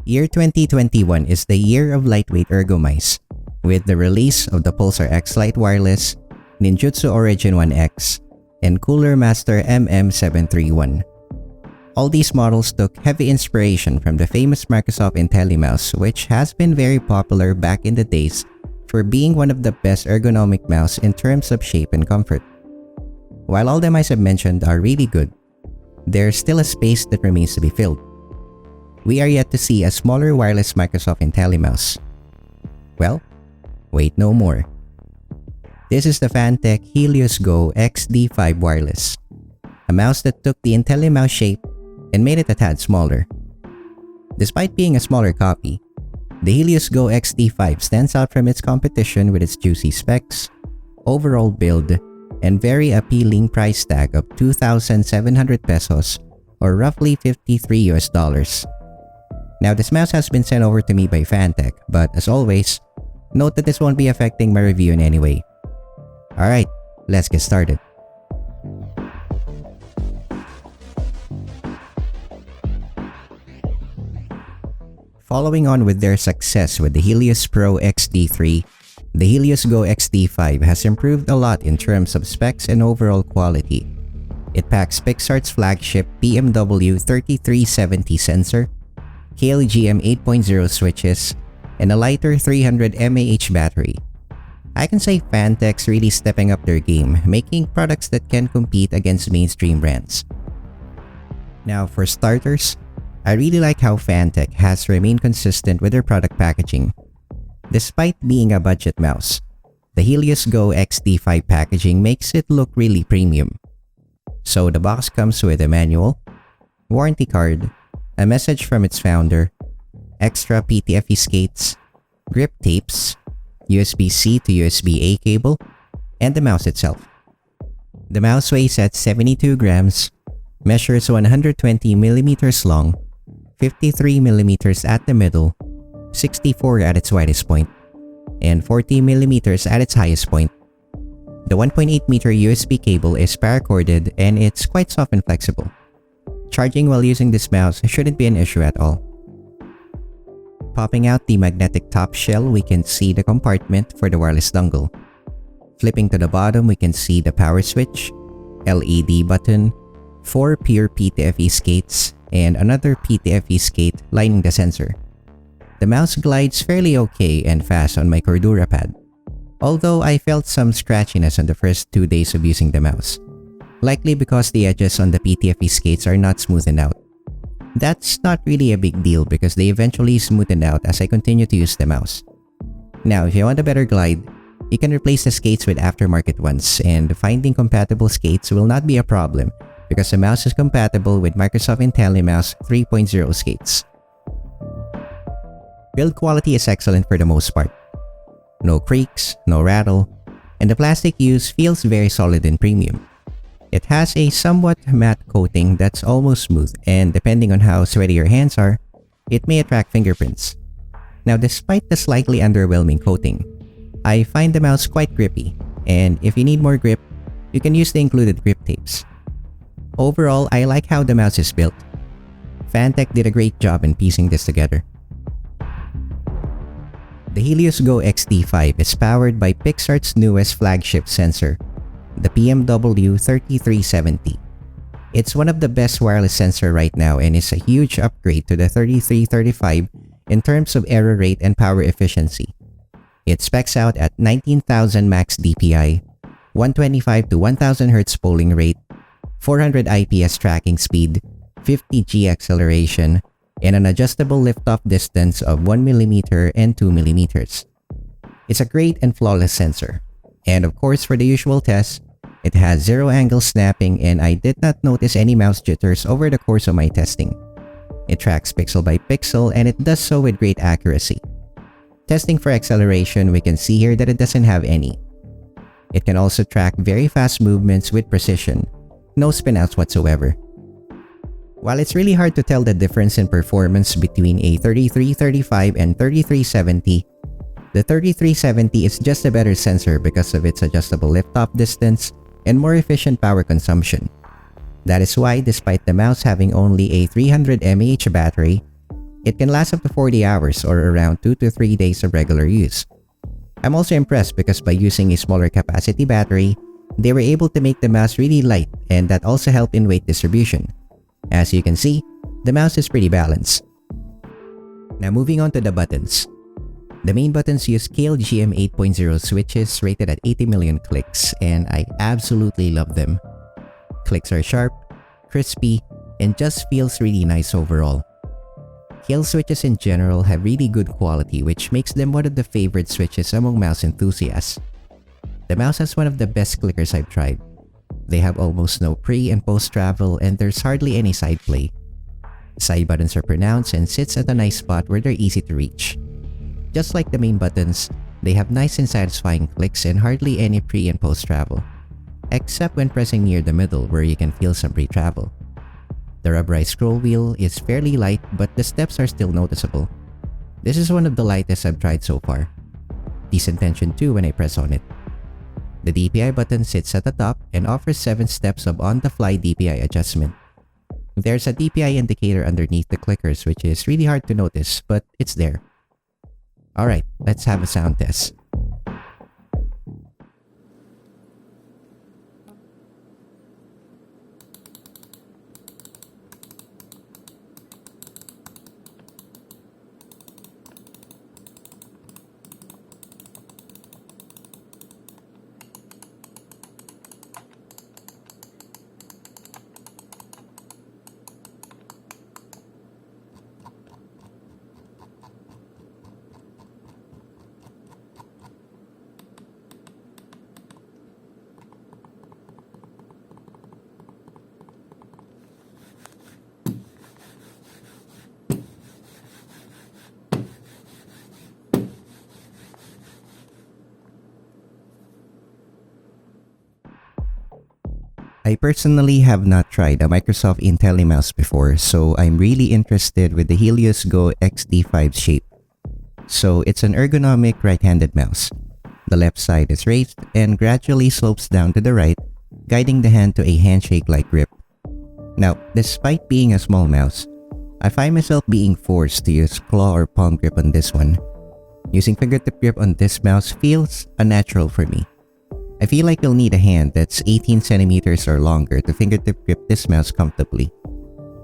Year 2021 is the year of lightweight ergo mice, with the release of the Pulsar X Lite Wireless, Ninjutsu Origin 1X, and Cooler Master MM731. All these models took heavy inspiration from the famous Microsoft Intellimouse, which has been very popular back in the days for being one of the best ergonomic mouse in terms of shape and comfort. While all the mice I've mentioned are really good, there's still a space that remains to be filled. We are yet to see a smaller wireless Microsoft Intellimouse. Well, wait no more. This is the Fantech Helios GO XD5 Wireless, a mouse that took the Intellimouse shape and made it a tad smaller. Despite being a smaller copy, the Helios GO XD5 stands out from its competition with its juicy specs, overall build, and very appealing price tag of 2,700 pesos or roughly $53 US. Now this mouse has been sent over to me by Fantech, but as always, note that this won't be affecting my review in any way. Alright, let's get started. Following on with their success with the Helios Pro XD3, the Helios GO XD5 has improved a lot in terms of specs and overall quality. It packs PixArt's flagship BMW 3370 sensor, KLGM 8.0 switches, and a lighter 300 mAh battery. I can say Fantech's really stepping up their game, making products that can compete against mainstream brands. Now for starters, I really like how Fantech has remained consistent with their product packaging. Despite being a budget mouse, the Helios GO XD5 packaging makes it look really premium. So the box comes with a manual, warranty card, a message from its founder, extra PTFE skates, grip tapes, USB-C to USB-A cable, and the mouse itself. The mouse weighs at 72 grams, measures 120mm long, 53mm at the middle, 64 at its widest point, and 40mm at its highest point. The 1.8-meter USB cable is paracorded and it's quite soft and flexible. Charging while using this mouse shouldn't be an issue at all. Popping out the magnetic top shell, we can see the compartment for the wireless dongle. Flipping to the bottom, we can see the power switch, LED button, 4 pure PTFE skates, and another PTFE skate lining the sensor. The mouse glides fairly okay and fast on my Cordura pad, although I felt some scratchiness on the first 2 days of using the mouse, likely because the edges on the PTFE skates are not smoothened out. That's not really a big deal because they eventually smoothen out as I continue to use the mouse. Now, if you want a better glide, you can replace the skates with aftermarket ones, and finding compatible skates will not be a problem because the mouse is compatible with Microsoft Intellimouse 3.0 skates. Build quality is excellent for the most part. No creaks, no rattle, and the plastic used feels very solid and premium. It has a somewhat matte coating that's almost smooth, and depending on how sweaty your hands are, it may attract fingerprints. Now, despite the slightly underwhelming coating, I find the mouse quite grippy, and if you need more grip, you can use the included grip tapes. Overall, I like how the mouse is built. Fantech did a great job in piecing this together. The Helios GO XD5 is powered by PixArt's newest flagship sensor, the BMW 3370. It's one of the best wireless sensor right now and is a huge upgrade to the 3335 in terms of error rate and power efficiency. It specs out at 19,000 max DPI, 125 to 1000 Hz polling rate, 400 IPS tracking speed, 50G acceleration, and an adjustable liftoff distance of 1mm and 2mm. It's a great and flawless sensor. And of course, for the usual tests, it has zero angle snapping and I did not notice any mouse jitters over the course of my testing. It tracks pixel by pixel and it does so with great accuracy. Testing for acceleration, we can see here that it doesn't have any. It can also track very fast movements with precision, no spinouts whatsoever. While it's really hard to tell the difference in performance between a 3335 and 3370, the 3370 is just a better sensor because of its adjustable liftoff distance and more efficient power consumption. That is why, despite the mouse having only a 300 mAh battery, It can last up to 40 hours or around 2 to 3 days of regular use. I'm also impressed because by using a smaller capacity battery, they were able to make the mouse really light, and that also helped in weight distribution. As you can see, the mouse is pretty balanced. Now moving on to the buttons. The main buttons use KLGM 8.0 switches rated at 80 million clicks, and I absolutely love them. Clicks are sharp, crispy, and just feels really nice overall. KL switches in general have really good quality, which makes them one of the favorite switches among mouse enthusiasts. The mouse has one of the best clickers I've tried. They have almost no pre and post travel, and there's hardly any side play. Side buttons are pronounced and sits at a nice spot where they're easy to reach. Just like the main buttons, they have nice and satisfying clicks and hardly any pre and post travel, except when pressing near the middle where you can feel some pre-travel. The rubberized scroll wheel is fairly light, but the steps are still noticeable. This is one of the lightest I've tried so far. Decent tension too when I press on it. The DPI button sits at the top and offers 7 steps of on-the-fly DPI adjustment. There's a DPI indicator underneath the clickers, which is really hard to notice, but it's there. Alright, let's have a sound test. I personally have not tried a Microsoft Intellimouse before, so I'm really interested with the Helios GO XD5 shape. So it's an ergonomic right-handed mouse. The left side is raised and gradually slopes down to the right, guiding the hand to a handshake-like grip. Now, despite being a small mouse, I find myself being forced to use claw or palm grip on this one. Using fingertip grip on this mouse feels unnatural for me. I feel like you'll need a hand that's 18 centimeters or longer to fingertip grip this mouse comfortably.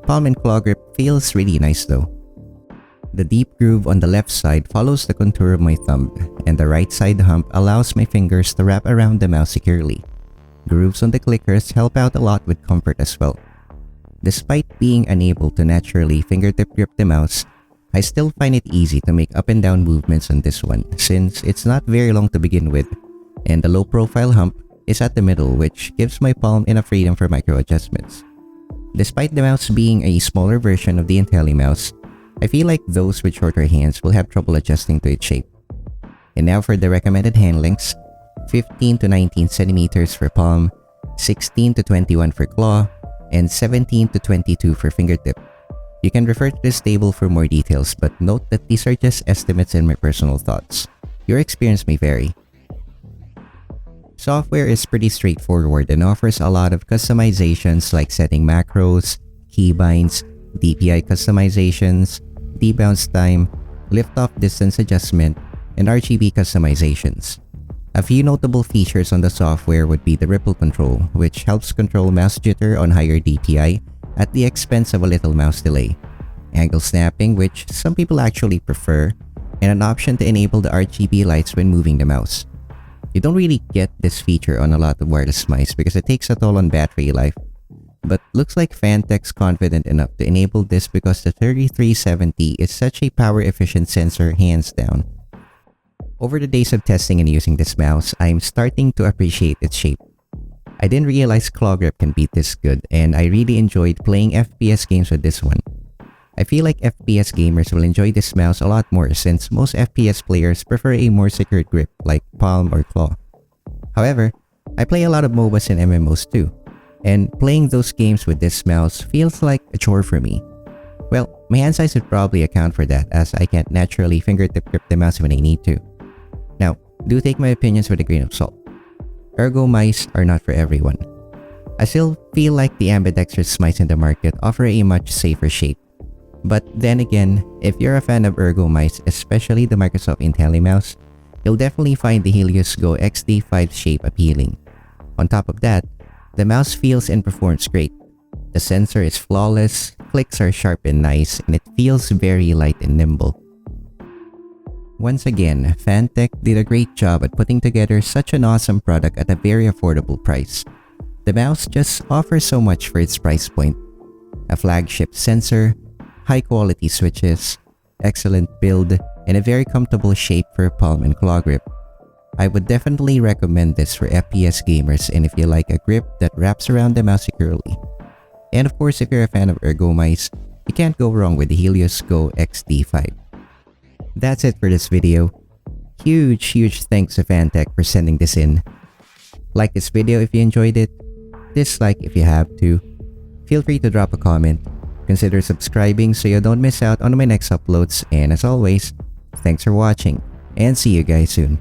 Palm and claw grip feels really nice though. The deep groove on the left side follows the contour of my thumb, and the right side hump allows my fingers to wrap around the mouse securely. Grooves on the clickers help out a lot with comfort as well. Despite being unable to naturally fingertip grip the mouse, I still find it easy to make up and down movements on this one since it's not very long to begin with, and the low profile hump is at the middle, which gives my palm enough freedom for micro adjustments. Despite the mouse being a smaller version of the Intellimouse, I feel like those with shorter hands will have trouble adjusting to its shape. And now for the recommended hand lengths: 15 to 19 centimeters for palm, 16 to 21 for claw, and 17 to 22 for fingertip. You can refer to this table for more details, but note that these are just estimates and my personal thoughts. Your experience may vary. Software is pretty straightforward and offers a lot of customizations like setting macros, keybinds, DPI customizations, debounce time, lift-off distance adjustment, and RGB customizations. A few notable features on the software would be the ripple control, which helps control mouse jitter on higher DPI at the expense of a little mouse delay, angle snapping, which some people actually prefer, and an option to enable the RGB lights when moving the mouse. You don't really get this feature on a lot of wireless mice because it takes a toll on battery life, but looks like Fantech's confident enough to enable this because the 3370 is such a power-efficient sensor hands down. Over the days of testing and using this mouse, I'm starting to appreciate its shape. I didn't realize claw grip can be this good, and I really enjoyed playing FPS games with this one. I feel like FPS gamers will enjoy this mouse a lot more since most FPS players prefer a more secured grip like palm or claw. However, I play a lot of MOBAs and MMOs too, and playing those games with this mouse feels like a chore for me. Well, my hand size would probably account for that as I can't naturally fingertip grip the mouse when I need to. Now, do take my opinions with a grain of salt. Ergo mice are not for everyone. I still feel like the ambidextrous mice in the market offer a much safer shape. But then again, if you're a fan of ergo mice, especially the Microsoft Intellimouse, you'll definitely find the Helios GO XD5 shape appealing. On top of that, the mouse feels and performs great. The sensor is flawless, clicks are sharp and nice, and it feels very light and nimble. Once again, Fantech did a great job at putting together such an awesome product at a very affordable price. The mouse just offers so much for its price point. A flagship sensor, high quality switches, excellent build, and a very comfortable shape for palm and claw grip. I would definitely recommend this for FPS gamers and if you like a grip that wraps around the mouse securely. And of course, if you're a fan of ergo mice, you can't go wrong with the Helios GO XD5. That's it for this video. Huge thanks to Fantech for sending this in. Like this video if you enjoyed it, dislike if you have to. Feel free to drop a comment. Consider subscribing so you don't miss out on my next uploads, and as always, thanks for watching and see you guys soon.